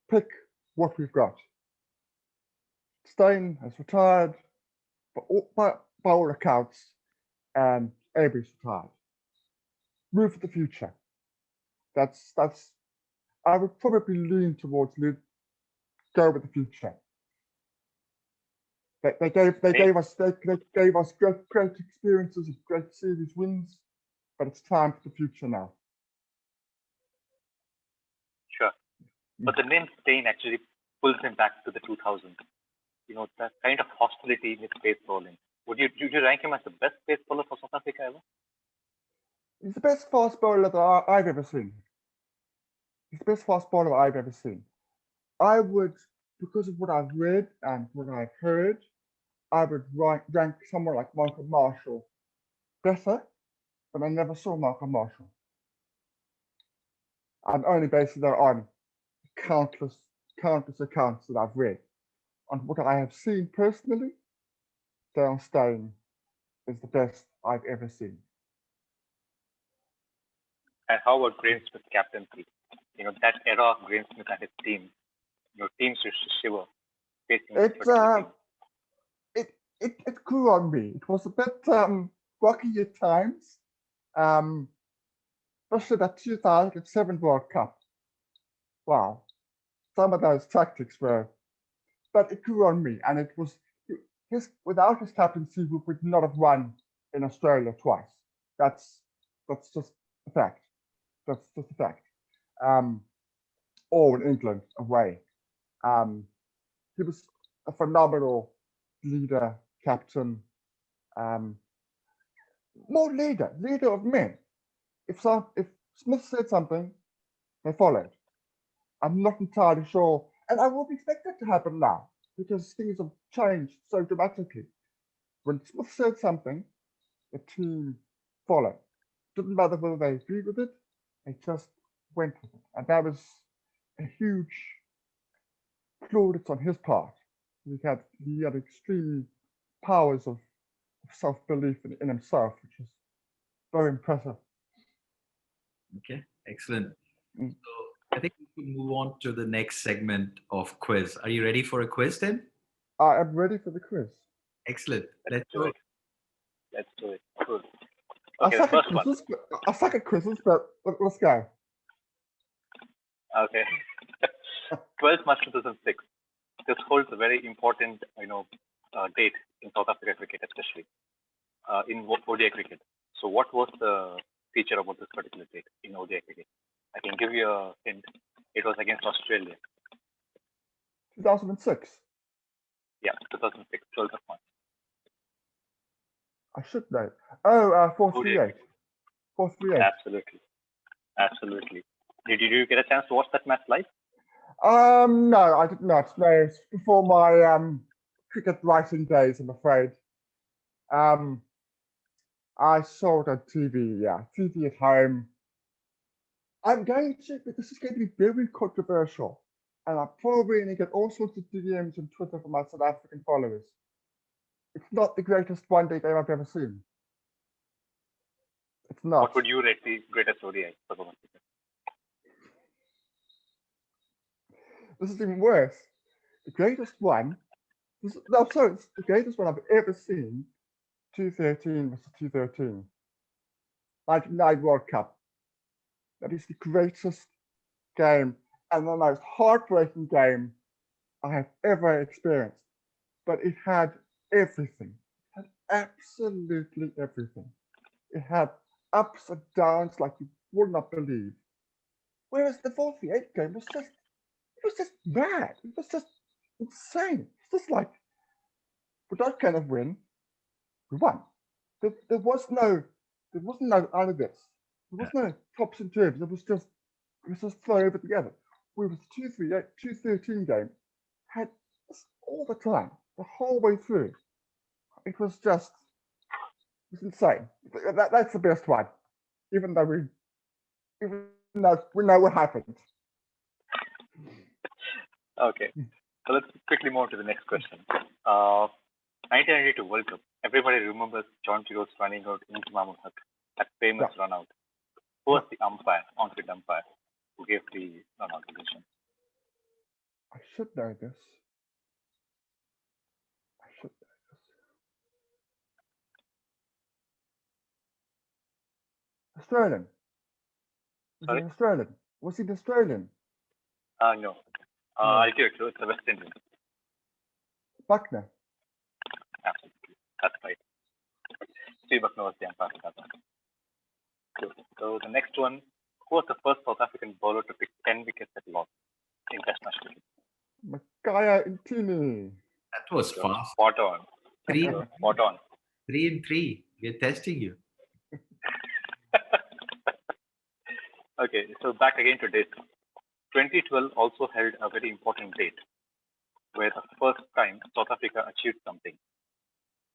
pick what we've got. Stein has retired by all accounts, and Avery's retired. Move for the future. That's. I would probably lean towards go with the future. They gave us great experiences, great series wins, but it's time for the future now. Sure, but the name Stein actually pulls him back to the 2000s. That kind of hostility in his pace bowling. Would you rank him as the best pace bowler for South Africa ever? He's the best fast bowler that I've ever seen. He's the best fast bowler I've ever seen. I would, because of what I've read and what I've heard, I would rank someone like Michael Marshall better, but I never saw Michael Marshall. I'm only basing that on countless accounts that I've read. On what I have seen personally, Dale Steyn is the best I've ever seen. And how about Graeme Smith's captaincy? That era of Graeme Smith and his team, teams used to shiver facing it grew on me. It was a bit rocky at times, especially that 2007 World Cup. Wow, some of those tactics were, but it grew on me, and it was without his captaincy, we would not have won in Australia twice. That's just a fact. That's just a fact. Or in England away. He was a phenomenal leader, captain, more leader of men. If Smith said something, they followed. I'm not entirely sure, and I would expect that to happen now because things have changed so dramatically. When Smith said something, the team followed. Didn't matter whether they agreed with it, they just went with it, and that was a huge plaudits on his part. He had extreme powers of self-belief in himself, which is very impressive. Okay, excellent. So I think we can move on to the next segment of quiz. Are you ready for a quiz, then? I am ready for the quiz. Excellent. Let's do it. Good. Okay, the first one. I suck at quizzes, but let's go. Okay. 12th March 2006. This holds a very important, date in South Africa cricket, especially in ODI cricket. So, what was the feature about this particular date in ODI cricket? I can give you a hint. It was against Australia. 2006. Yeah, 2006, 12th of March. I should know. Oh, 438. 438. Absolutely. Did you get a chance to watch that match live? No, I did not. No, it's before my cricket writing days, I'm afraid. I saw it on TV, TV at home. This is going to be very controversial, and I'm probably going to get all sorts of DMs on Twitter from my South African followers. It's not the greatest one-day game I've ever seen. It's not. What would you rate the greatest ODI performance? This is even worse. The greatest one. The greatest one I've ever seen. 2013 versus 2013. 99 World Cup. That is the greatest game and the most heartbreaking game I have ever experienced. But it had everything. It had absolutely everything. It had ups and downs like you would not believe. Whereas the 48 game was just mad. It was just insane. It's just like, with that kind of win, we won. There wasn't no out of this. There was no tops and turns. It was just throw everything together. We was 213 game had all the time, the whole way through. It was insane. That's the best one. Even though we know what happened. Okay. So let's quickly move to the next question. 1992 World Cup. Everybody remembers John Tiro's running out into Mahmood Haq, that famous run out. Who was the on-field umpire, who gave the run out decision? should know this. I should know this. Australian. Was Sorry? it Australian? Was it Australian? No. I'll give it to you. It's a West Indian. Buckner. Absolutely. That's right. Steve Buckner was the umpire for that one. Cool. So the next one, who was the first South African bowler to pick 10 wickets at loss in Test match cricket? Makaya Intini. That was So, fast. spot on. Three, So, spot on. 3 and 3. We're testing you. Okay, so back again to dates. 2012 also held a very important date where the first time South Africa achieved something.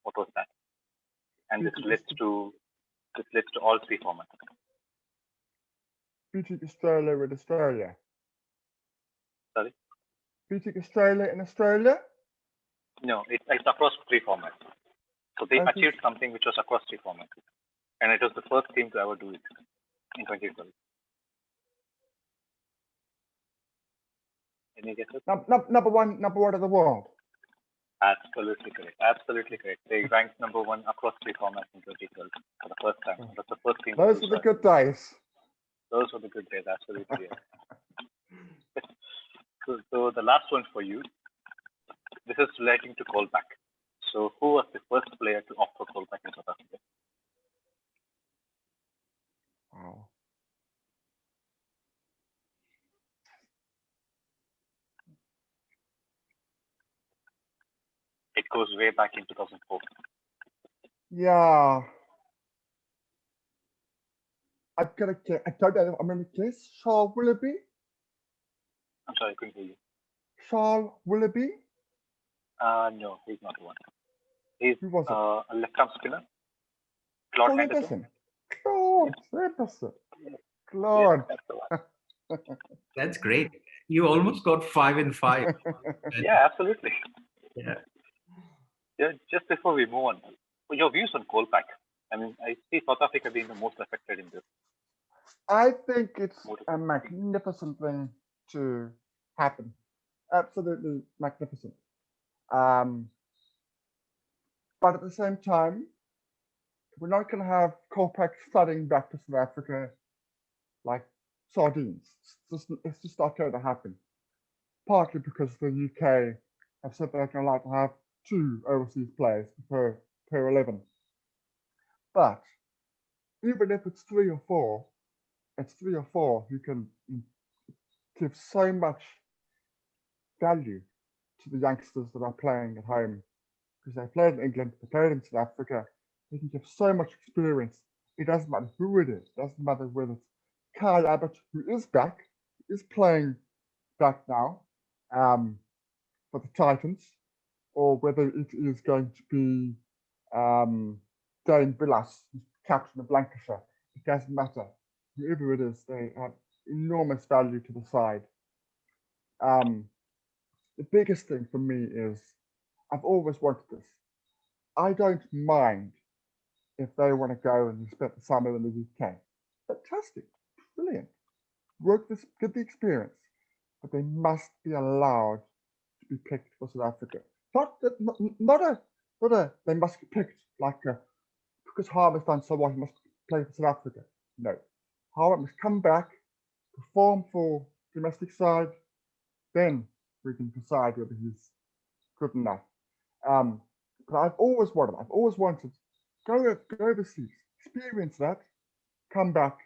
What was that? And this leads to all three formats. Beating Australia with Australia. Sorry? Beating Australia in Australia? No, it's across three formats. So they Okay. achieved something which was across three formats. And it was the first team to ever do it in 2012. Any guesses? Number one of the world. Absolutely correct. Absolutely correct. They ranked number one across three formats in 2012 for the first time. That's the first team. Those were the good days. Those were the good days. Absolutely. Yeah. So the last one for you. This is relating to Kolpak. So who was the first player to opt for Kolpak in South Africa? Wow. It goes way back in 2004. Yeah. I'm gonna guess. I don't know. I'm gonna guess Charles Willoughby. I'm sorry, I couldn't hear you. Charles Willoughby. No, he's not the one. He's Who was it? a left-arm spinner. Claude Claude Henderson. Henderson. Claude. Yes, that's the one. That's great. You almost got 5 and 5. Yeah, absolutely. Yeah. Yeah, just before we move on, your views on Kolpak. I mean, I see South Africa being the most affected in this. I think it's a magnificent thing to happen. Absolutely magnificent. But at the same time, we're not going to have Kolpak flooding back to South Africa like sardines. It's just not going to happen. Partly because the UK have said they're going to like to have 2 overseas players per 11. But even if it's 3 or 4, it's 3 or 4 who can give so much value to the youngsters that are playing at home. Because they played in England, they played in South Africa, they can give so much experience. It doesn't matter who it is, it doesn't matter whether it's Kyle Abbott, who is back, is playing back now for the Titans, or whether it is going to be Dane Billas, captain of Lancashire. It doesn't matter. Whoever it is, they have enormous value to the side. The biggest thing for me is I've always wanted this. I don't mind if they want to go and spend the summer in the UK. Fantastic, brilliant. Work this, get the experience, but they must be allowed to be picked for South Africa. Not a they must be picked like because Harvard's done so well, he must play for South Africa. No, Harvard must come back, perform for domestic side, then we can decide whether he's good enough. But I've always wanted, go overseas, experience that, come back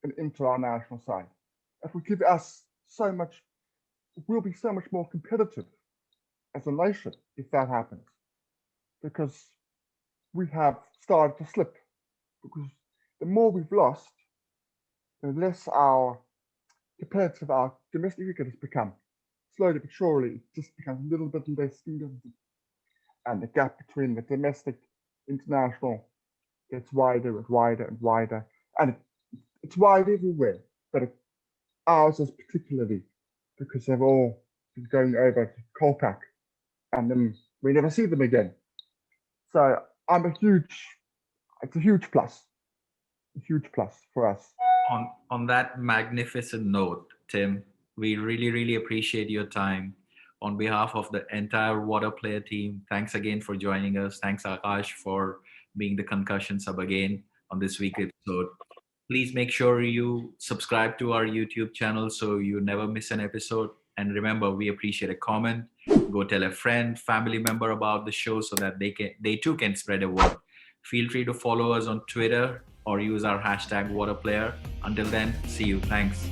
and into our national side. It will give us so much, we'll be so much more competitive as a nation if that happens. Because we have started to slip. Because the more we've lost, the less our competitive our domestic cricket has become. Slowly but surely, it just becomes a little bit less competitive. And the gap between the domestic international gets wider and wider and wider. And it's wide everywhere, but ours is particularly because they've all been going over to Kolpak and then we never see them again. So it's a huge plus for us. On that magnificent note, Tim, we really, really appreciate your time. on behalf of the entire Water Player team, thanks again for joining us. Thanks, Akash, for being the concussion sub again on this week's episode. Please make sure you subscribe to our YouTube channel so you never miss an episode. And remember, we appreciate a comment. Go tell a friend, family member about the show so that they too can spread a word. Feel free to follow us on Twitter or use our hashtag WaterPlayer. Until then, see you. Thanks.